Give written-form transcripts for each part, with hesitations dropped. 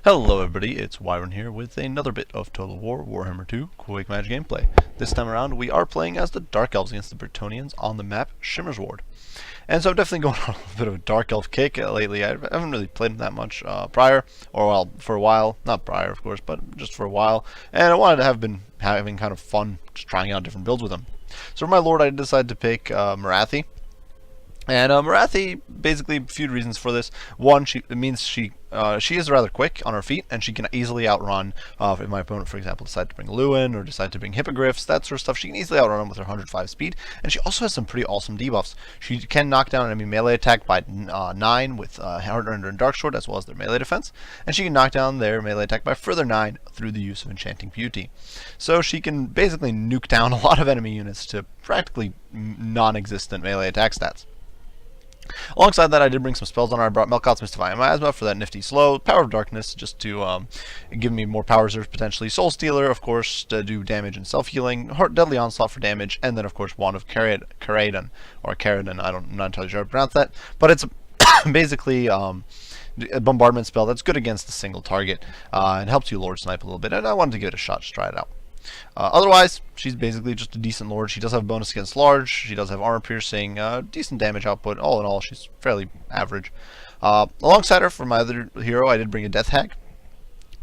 Hello everybody, it's Wyron here with another bit of Total War Warhammer 2 Quick Match gameplay. This time around we are playing as the Dark Elves against the Brettonians on the map Shimmer's Ward. And so I'm definitely going on a bit of a Dark Elf kick lately. I haven't really played them that much prior, or well, for a while. Not prior of course, but just for a while. And I wanted to have been having kind of fun just trying out different builds with them. So for my lord I decided to pick Marathi. And Marathi, basically, a few reasons for this. One, she is rather quick on her feet, and she can easily outrun. If my opponent, for example, decides to bring Lewin or decide to bring Hippogriffs, that sort of stuff, she can easily outrun them with her 105 speed. And she also has some pretty awesome debuffs. She can knock down an enemy melee attack by 9 with Hardrender and Darksword, as well as their melee defense. And she can knock down their melee attack by further 9 through the use of Enchanting Beauty. So she can basically nuke down a lot of enemy units to practically non-existent melee attack stats. Alongside that, I did bring some spells on her. I brought Melkot's Mystifying Miasma for that nifty slow, Power of Darkness just to give me more power reserves potentially, Soul Stealer, of course, to do damage and self-healing, Deadly Onslaught for damage, and then of course Wand of Caradon, or Caradon, I'm not entirely sure how to pronounce that, but it's basically a bombardment spell that's good against a single target, and helps you Lord Snipe a little bit, and I wanted to give it a shot, just try it out. Otherwise, she's basically just a decent lord. She does have a bonus against large. She does have armor piercing, decent damage output. All in all, she's fairly average. Alongside her, for my other hero, I did bring a Death Hag.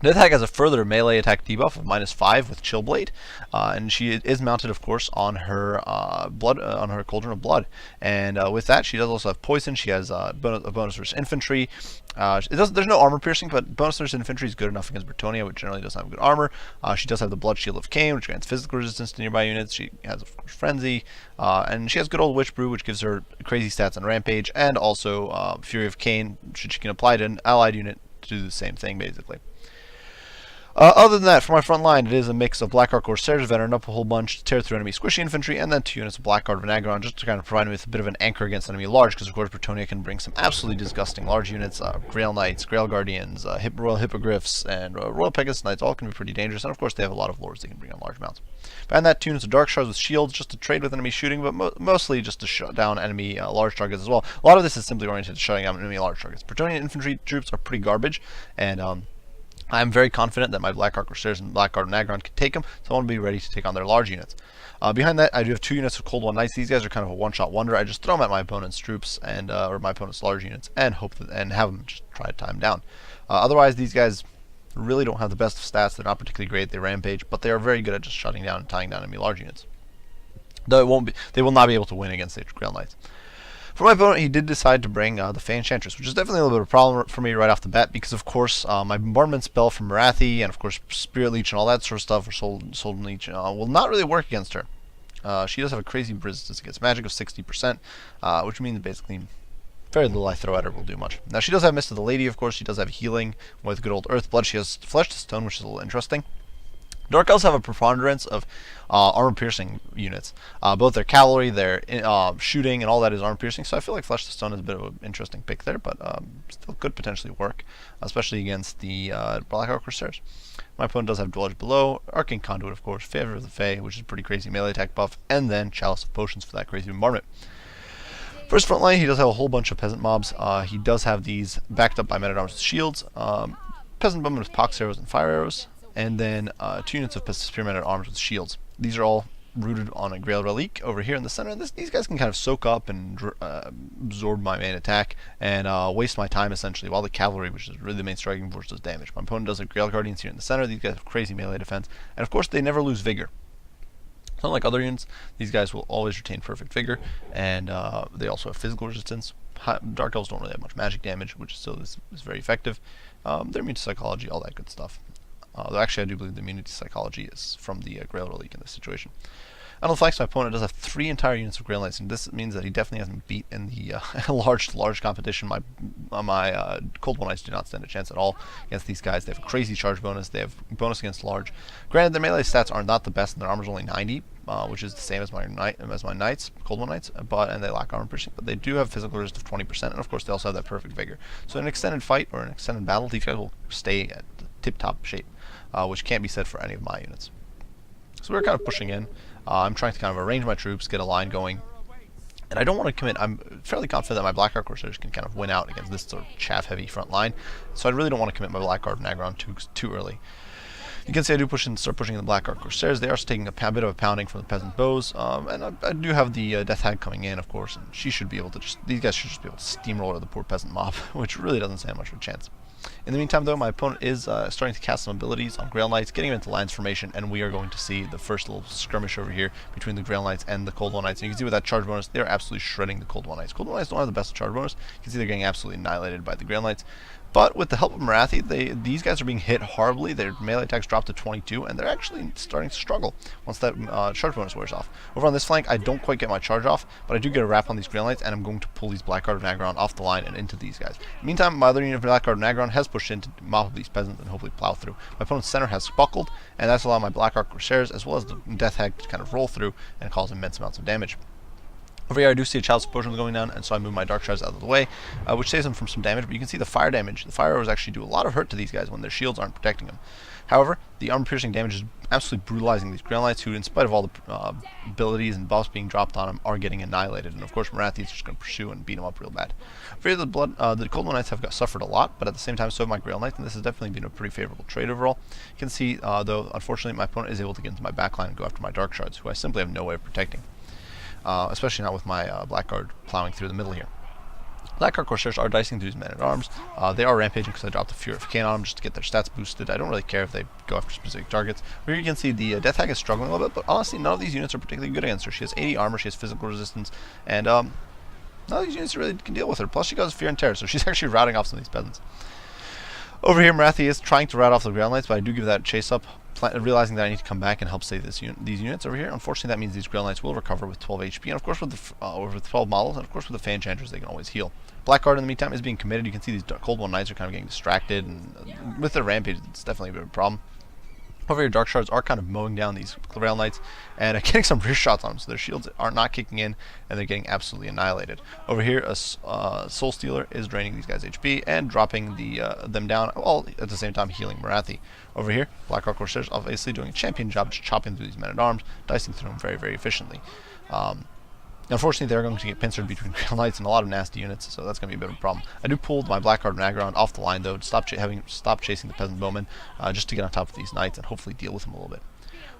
Death Hag has a further melee attack debuff of -5 with Chillblade, and she is mounted, of course, on her on her Cauldron of Blood. And with that, she does also have poison. She has a bonus versus infantry. There's no armor piercing, but bonus versus infantry is good enough against Brettonia, which generally doesn't have good armor. She does have the Blood Shield of Cain, which grants physical resistance to nearby units. She has, of course, Frenzy, and she has good old Witch Brew, which gives her crazy stats on Rampage, and also Fury of Cain, should she can apply to an allied unit to do the same thing, basically. Other than that, for my front line, it is a mix of Blackguard Corsairs, veteran up a whole bunch to tear through enemy squishy infantry, and then 2 units of Blackguard Vinagron just to kind of provide me with a bit of an anchor against enemy large, because of course Brettonia can bring some absolutely disgusting large units, Grail Knights, Grail Guardians, Royal Hippogriffs, and Royal Pegasus Knights, all can be pretty dangerous, and of course they have a lot of lords they can bring on large mounts. Behind that, 2 units of Dark Shards with shields just to trade with enemy shooting, but mostly just to shut down enemy large targets as well. A lot of this is simply oriented to shutting down enemy large targets. Brettonian infantry troops are pretty garbage, and I'm very confident that my Blackguard Corsairs and Blackguard Vinagron can take them, so I want to be ready to take on their large units. Behind that, I do have 2 units of Cold One Knights. These guys are kind of a one-shot wonder. I just throw them at my opponent's troops and or my opponent's large units, and hope that, and have them just try to time down. Otherwise, these guys really don't have the best of stats. They're not particularly great. They rampage, but they are very good at just shutting down and tying down enemy large units. Though they will not be able to win against the Grail Knights. For my opponent, he did decide to bring the Fey Enchantress, which is definitely a little bit of a problem for me right off the bat, because of course my bombardment spell from Marathi, and of course Spirit Leech and all that sort of stuff, or Soul Leech, will not really work against her. She does have a crazy resistance against magic of 60%, which means basically very little I throw at her will do much. Now she does have Mist of the Lady, of course. She does have healing with good old Earth Blood. She has Flesh to Stone, which is a little interesting. Dark Elves have a preponderance of armor-piercing units. Both their cavalry, their shooting, and all that is armor-piercing, so I feel like Flesh to Stone is a bit of an interesting pick there, but still could potentially work, especially against the Blackguard Corsairs. My opponent does have Dwellers Below, Arcane Conduit, of course, Favor of the Fae, which is a pretty crazy melee attack buff, and then Chalice of Potions for that crazy bombardment. For his front line, he does have a whole bunch of peasant mobs. He does have these backed up by men-at-arms with shields, peasant bowmen with pox arrows and fire arrows, and then 2 units of spearmen at arms with shields. These are all rooted on a Grail Relique over here in the center. These guys can kind of soak up and absorb my main attack and waste my time essentially, while the cavalry, which is really the main striking force, does damage. My opponent does have Grail Guardians here in the center. These guys have crazy melee defense, and of course they never lose vigor. Unlike other units, these guys will always retain perfect vigor, and they also have physical resistance. Dark Elves don't really have much magic damage, which still is very effective. They're immune to psychology, all that good stuff. Though actually I do believe the immunity psychology is from the Grail Relique in this situation. On the flanks, my opponent does have 3 entire units of Grail Knights, and this means that he definitely hasn't beat in the large competition. My Cold One Knights do not stand a chance at all against these guys. They have a crazy charge bonus. They have bonus against large. Granted, their melee stats are not the best, and their armor is only 90, which is the same as my Knights, Cold One Knights, and they lack armor piercing, but they do have physical resist of 20%, and of course they also have that perfect vigor. So in an extended fight or an extended battle, these guys will stay at tip-top shape, which can't be said for any of my units. So we're kind of pushing in. I'm trying to kind of arrange my troops, get a line going, And I don't want to commit. I'm fairly confident that my Blackguard Corsairs can kind of win out against this sort of chaff-heavy front line. So I really don't want to commit my Blackguard and Aggron too early. You can see I do start pushing the Blackguard Corsairs. They are taking a bit of a pounding from the Peasant Bows. And I do have the Death Hag coming in, of course. And she should be able to these guys should just be able to steamroller the poor Peasant mob, which really doesn't stand much of a chance. In the meantime, though, my opponent is starting to cast some abilities on Grail Knights, getting him into Lance formation, and we are going to see the first little skirmish over here between the Grail Knights and the Cold One Knights. And you can see with that charge bonus, they're absolutely shredding the Cold One Knights. Cold One Knights don't have the best charge bonus. You can see they're getting absolutely annihilated by the Grail Knights. But with the help of Morathi, these guys are being hit horribly. Their melee attacks drop to 22, and they're actually starting to struggle once that charge bonus wears off. Over on this flank, I don't quite get my charge off, but I do get a wrap on these Grail Knights, and I'm going to pull these Blackguard and Aggron off the line and into these guys. Meantime, my other unit of Blackguard and Aggron has pushed in to mop up these Peasants and hopefully plow through. My opponent's center has buckled, and that's allowed my Blackguard Corsairs as well as the Death Hag to kind of roll through and cause immense amounts of damage. Over here I do see a Chalice of Potions going down, and so I move my Dark Shards out of the way, which saves them from some damage, but you can see the fire damage. The fire arrows actually do a lot of hurt to these guys when their shields aren't protecting them. However, the armor-piercing damage is absolutely brutalizing these Grail Knights, who, in spite of all the abilities and buffs being dropped on them, are getting annihilated, and of course Morathi is just going to pursue and beat them up real bad. Over here, the Cold One Knights have suffered a lot, but at the same time so have my Grail Knights, and this has definitely been a pretty favorable trade overall. You can see, though, unfortunately my opponent is able to get into my backline and go after my Dark Shards, who I simply have no way of protecting. Especially not with my Blackguard plowing through the middle here. Blackguard Corsairs are dicing through these men-at-arms. They are rampaging because I dropped the Fury of Cain on them just to get their stats boosted. I don't really care if they go after specific targets. Here you can see the Death Hag is struggling a little bit, but honestly none of these units are particularly good against her. She has 80 armor, she has physical resistance, and none of these units really can deal with her. Plus she causes fear and terror, so she's actually routing off some of these Peasants. Over here, Morathi is trying to rout off the Grail Knights, but I do give that chase up, realizing that I need to come back and help save these units over here. Unfortunately, that means these Grail Knights will recover with 12 HP, and of course with the 12 models, and of course with the Fan Enchanters, they can always heal. Blackguard, in the meantime, is being committed. You can see these Cold One Knights are kind of getting distracted, and with their rampage, it's definitely a bit of a problem. Over here, Dark Shards are kind of mowing down these Grail Knights and getting some rear shots on them, so their shields are not kicking in, and they're getting absolutely annihilated. Over here, a Soul Stealer is draining these guys' HP and dropping them down, while at the same time healing Morathi. Over here, Blackguard Corsairs obviously doing a champion job just chopping through these men-at-arms, dicing through them very, very efficiently. Unfortunately, they're going to get pincered between Grail Knights and a lot of nasty units, so that's going to be a bit of a problem. I do pull my Blackguard and Aggron off the line, though, to stop chasing the Peasant Bowmen, just to get on top of these Knights and hopefully deal with them a little bit.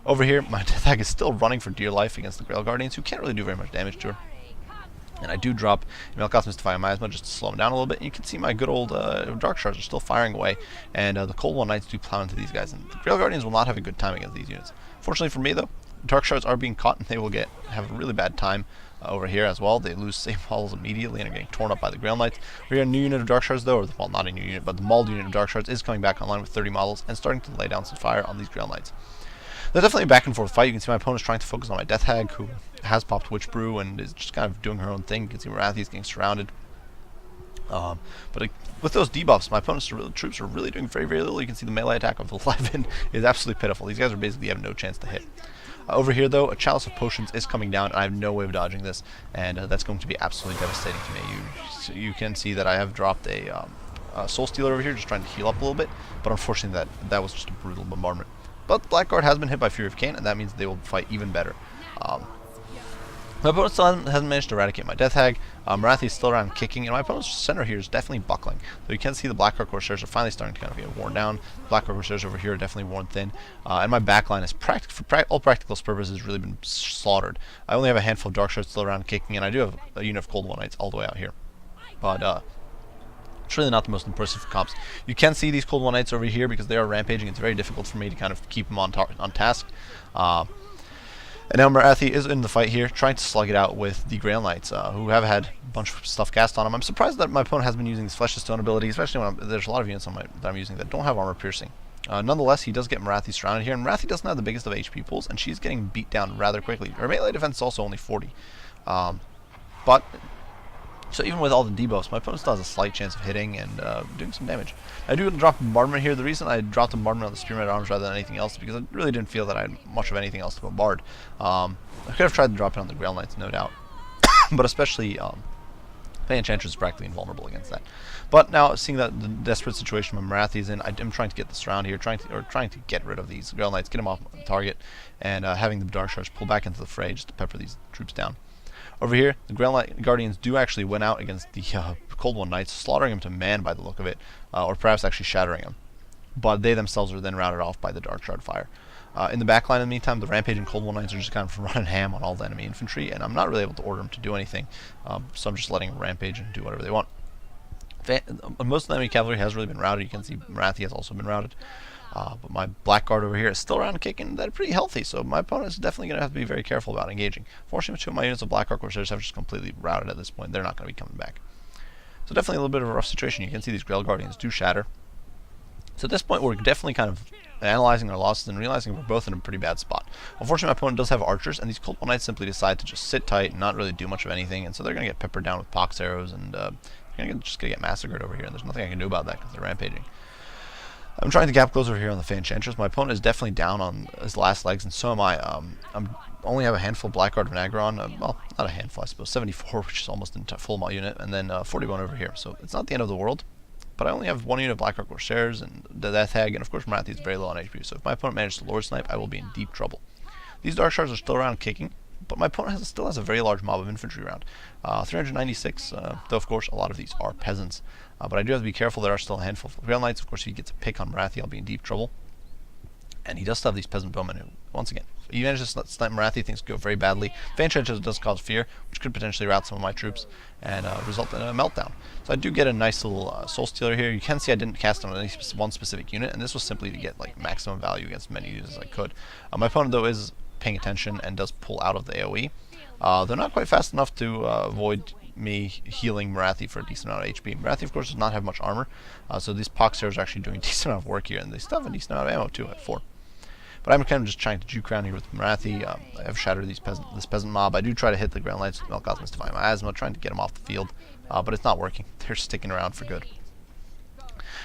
Over here, my Death Hag is still running for dear life against the Grail Guardians, who can't really do very much damage to her. And I do drop Melkoth's Mystifying Miasma just to slow him down a little bit. And you can see my good old Dark Shards are still firing away, and the Cold One Knights do plow into these guys, and the Grail Guardians will not have a good time against these units. Fortunately for me, though, Dark Shards are being caught, and they will have a really bad time over here as well. They lose save models immediately and are getting torn up by the Grail Knights. We have a new unit of Dark Shards, though, well, not a new unit, but the mauled unit of Dark Shards is coming back online with 30 models and starting to lay down some fire on these Grail Knights. There's definitely a back and forth fight. You can see my opponent's trying to focus on my Death Hag, who has popped Witch Brew and is just kind of doing her own thing. You can see Morathi is getting surrounded. But with those debuffs, my opponent's troops are really doing very, very little. You can see the melee attack of 11 is absolutely pitiful. These guys are basically have no chance to hit. Over here, though, a Chalice of Potions is coming down, and I have no way of dodging this, and that's going to be absolutely devastating to me. You can see that I have dropped a Soul Stealer over here, just trying to heal up a little bit, but unfortunately that was just a brutal bombardment. But Blackguard has been hit by Fury of Cain, and that means they will fight even better. My opponent still hasn't managed to eradicate my Death Hag. Morathi is still around kicking, and my opponent's center here is definitely buckling. So you can see the Blackguard Corsairs are finally starting to kind of get worn down. The Blackguard Corsairs over here are definitely worn thin. And my backline is, for all practical purposes, really been slaughtered. I only have a handful of Dark Shards still around kicking, and I do have a unit of Cold One Knights all the way out here. But it's really not the most impressive comps. You can see these Cold One Knights over here because they are rampaging. It's very difficult for me to kind of keep them on task. And now Morathi is in the fight here, trying to slug it out with the Grail Knights, who have had a bunch of stuff cast on them. I'm surprised that my opponent has been using this Flesh of Stone ability, especially when there's a lot of units that I'm using that don't have armor piercing. Nonetheless, he does get Morathi surrounded here, and Morathi doesn't have the biggest of HP pools, and she's getting beat down rather quickly. Her melee defense is also only 40. So even with all the debuffs, my opponent still has a slight chance of hitting and doing some damage. I do drop Bombardment here. The reason I dropped Bombardment on the Spearman at Arms rather than anything else is because I really didn't feel that I had much of anything else to bombard. I could have tried to drop it on the Grail Knights, no doubt. But especially, the Enchantress is practically invulnerable against that. But now, seeing that the desperate situation my Morathi is in, I'm trying to get this round here, trying to get rid of these Grail Knights, get them off the target, and having the Dark Shards pull back into the fray just to pepper these troops down. Over here, the Grail Guardians do actually win out against the Cold One Knights, slaughtering him to man by the look of it, or perhaps actually shattering him. But they themselves are then routed off by the Dark Shard fire. In the backline, in the meantime, the Rampaging Cold One Knights are just kind of running ham on all the enemy infantry, and I'm not really able to order them to do anything, so I'm just letting them rampage and do whatever they want. Most of the enemy cavalry has really been routed. You can see Marathi has also been routed. But my Blackguard over here is still around kicking. They're pretty healthy, so my opponent is definitely going to have to be very careful about engaging. Fortunately, 2 of my units of Blackguard Corsairs have just completely routed at this point. They're not going to be coming back. So definitely a little bit of a rough situation. You can see these Grail Guardians do shatter. So at this point, we're definitely kind of analyzing our losses and realizing we're both in a pretty bad spot. Unfortunately, my opponent does have archers, and these Cold One Knights simply decide to just sit tight and not really do much of anything, and so they're going to get peppered down with pox arrows, and they're just going to get massacred over here, and there's nothing I can do about that because they're rampaging. I'm trying to gap close over here on the Enchantress. My opponent is definitely down on his last legs, and so am I. I'm only have a handful of Blackguard of Nagron. Well, not a handful, I suppose. 74, which is almost a full unit, and then 41 over here. So it's not the end of the world. But I only have 1 unit of Blackguard Corsairs and the Death Hag, and of course Marathi is very low on HP. So if my opponent manages to Lord Snipe, I will be in deep trouble. These Dark Shards are still around kicking, but my opponent still has a very large mob of infantry around. 396, though of course a lot of these are peasants. But I do have to be careful. There are still a handful of Grail Knights. Of course, if he gets a pick on Marathi, I'll be in deep trouble. And he does still have these peasant bowmen who, once again, if he manages to snipe Marathi, things go very badly. Enchantress does cause fear, which could potentially rout some of my troops and result in a meltdown. So I do get a nice little Soul Stealer here. You can see I didn't cast on any one specific unit, and this was simply to get like maximum value against as many units as I could. My opponent, though, is paying attention and does pull out of the AoE. They're not quite fast enough to avoid me healing Marathi for a decent amount of HP. Marathi, of course, does not have much armor, so these pox arrows are actually doing a decent amount of work here, and they still have a decent amount of ammo too at 4. But I'm kind of just trying to juke around here with Marathi. I have shattered this peasant mob. I do try to hit the Grail Knights with Melkoth's Mystify Miasma, trying to get them off the field, but it's not working. They're sticking around for good.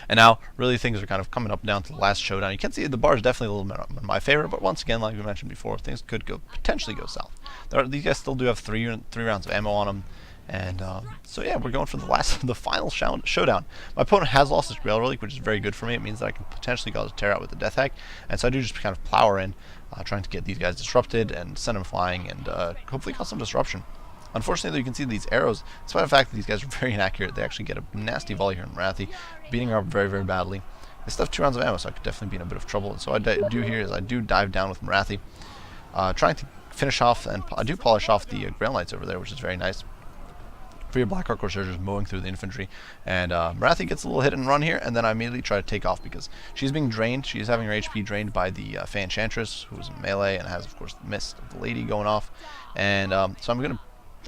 And now, really, things are kind of coming up down to the last showdown. You can see the bar is definitely a little bit in my favor, but once again, like we mentioned before, things could potentially go south. These guys still do have three rounds of ammo on them, and so yeah, we're going for the final showdown. My opponent has lost his Grail Relic, which is very good for me. It means that I can potentially go to tear out with the Death Hag, and so I do just kind of plow in, trying to get these guys disrupted and send them flying, and hopefully cause some disruption. Unfortunately, you can see these arrows, despite the fact that these guys are very inaccurate, they actually get a nasty volley here in Marathi, beating her up very, very badly. They still have 2 rounds of ammo, so I could definitely be in a bit of trouble. And so what I do here is I do dive down with Marathi, trying to finish off, and I do polish off the Grail Knights over there, which is very nice. For your Blackguard Corsairs just mowing through the infantry, and Marathi gets a little hit and run here, and then I immediately try to take off because she's being drained. She's having her HP drained by the Enchantress, who's in melee and has, of course, the Mist of the Lady going off. And so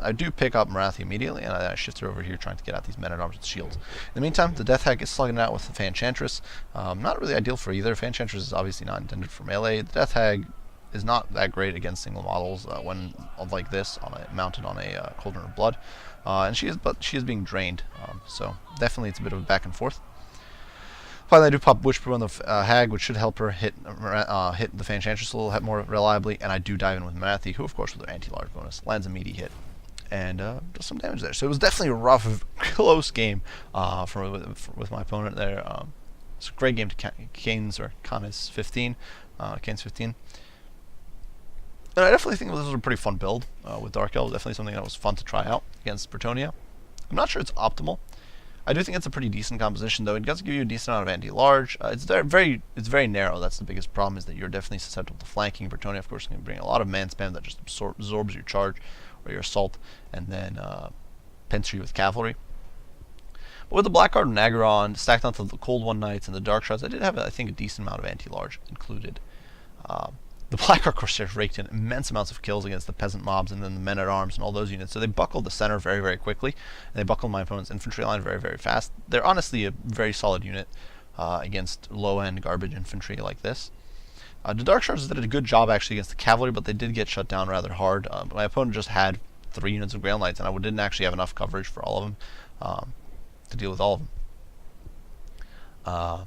I do pick up Marathi immediately, and I shift her over here trying to get out these men-at-arms with shields. In the meantime, the Death Hag is slugging it out with the Enchantress. Not really ideal for either. Enchantress is obviously not intended for melee. The Death Hag is not that great against single models when like this, mounted on a Cauldron of Blood. And she is being drained, so definitely it's a bit of a back and forth. Finally, I do pop Witchbrew on the Hag, which should help her hit the Enchantress a little more reliably, and I do dive in with Marathi, who of course with her anti-large bonus lands a meaty hit and does some damage there. So it was definitely a rough, close game with my opponent there. It's a great game to Canis 15. Canis 15. And I definitely think this was a pretty fun build with Dark Elves. Definitely something that was fun to try out against Brettonia. I'm not sure it's optimal. I do think it's a pretty decent composition, though. It does give you a decent amount of anti-large. It's very narrow. That's the biggest problem, is that you're definitely susceptible to flanking. Brettonia, of course, can bring a lot of man spam that just absorbs your charge or your assault, and then pincer you with cavalry. But with the Blackguard and Nagaron stacked onto the Cold One Knights and the Dark Shards, I did have, I think, a decent amount of anti-large included. The Blackguard Corsairs raked in immense amounts of kills against the peasant mobs and then the men-at-arms and all those units. So they buckled the center very, very quickly, and they buckled my opponent's infantry line very, very fast. They're honestly a very solid unit against low-end garbage infantry like this. The Dark Shards did a good job actually against the cavalry, but they did get shut down rather hard. My opponent just had 3 units of Grail Knights, and I didn't actually have enough coverage for all of them to deal with all of them.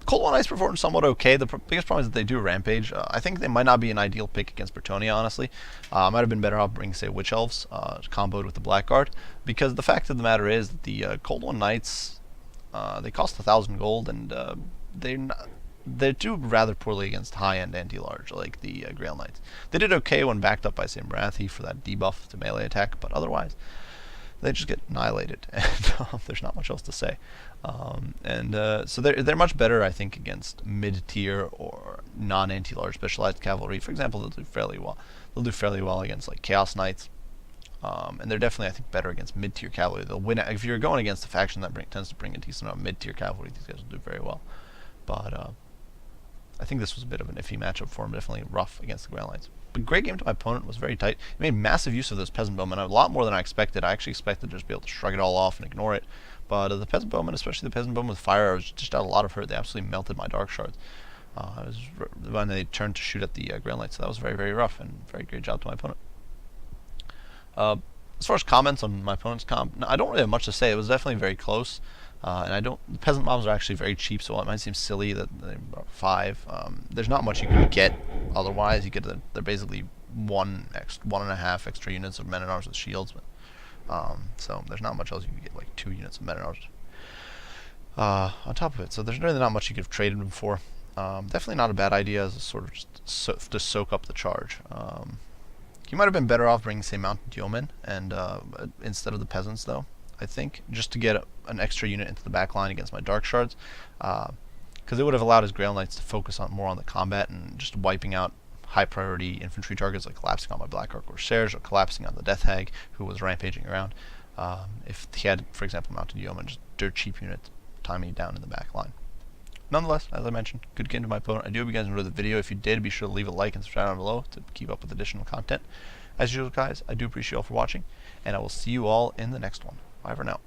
Cold One Knights performed somewhat okay. The biggest problem is that they do rampage. I think they might not be an ideal pick against Brettonia, honestly. Might have been better off bringing, say, Witch Elves comboed with the Blackguard, because the fact of the matter is that the Cold One Knights, they cost 1,000 gold, and they do rather poorly against high-end anti-large, like the Grail Knights. They did okay when backed up by, say, Marathi for that debuff to melee attack, but otherwise, they just get annihilated, and there's not much else to say. So they're much better, I think, against mid-tier or non-anti-large specialized cavalry. For example, they'll do fairly well. They'll do fairly well against like Chaos Knights, and they're definitely, I think, better against mid-tier cavalry. They'll win if you're going against a faction that tends to bring a decent amount of mid-tier cavalry. These guys will do very well, but I think this was a bit of an iffy matchup for him. Definitely rough against the Grail Knights. But great game to my opponent. Was very tight. He made massive use of those Peasant Bowmen, a lot more than I expected. I actually expected to just be able to shrug it all off and ignore it. But the Peasant Bowmen, especially the Peasant Bowmen with fire, I was just out a lot of hurt. They absolutely melted my Dark Shards. When they turned to shoot at the Grail Knights, so that was very, very rough, and very great job to my opponent. As far as comments on my opponent's comp, I don't really have much to say. It was definitely very close. The peasant mobs are actually very cheap, so it might seem silly that they're about 5. There's not much you can get otherwise. They're basically 1.5 extra units of men at arms with shields, so there's not much else you can get, like 2 units of men at arms on top of it. So there's really not much you could have traded them for. Definitely not a bad idea as a sort of just to soak up the charge. You might have been better off bringing, say, mounted yeomen and instead of the peasants, though. I think, just to get an extra unit into the back line against my Dark Shards, because it would have allowed his Grail Knights to focus more on the combat and just wiping out high priority infantry targets, like collapsing on my Black Arc Corsairs or collapsing on the Death Hag, who was rampaging around. If he had, for example, mounted yeomen, just dirt cheap units timing down in the back line. Nonetheless, as I mentioned, good game to my opponent. I do hope you guys enjoyed the video. If you did, be sure to leave a like and subscribe down below to keep up with additional content. As usual, guys, I do appreciate you all for watching, and I will see you all in the next one. Bye for now.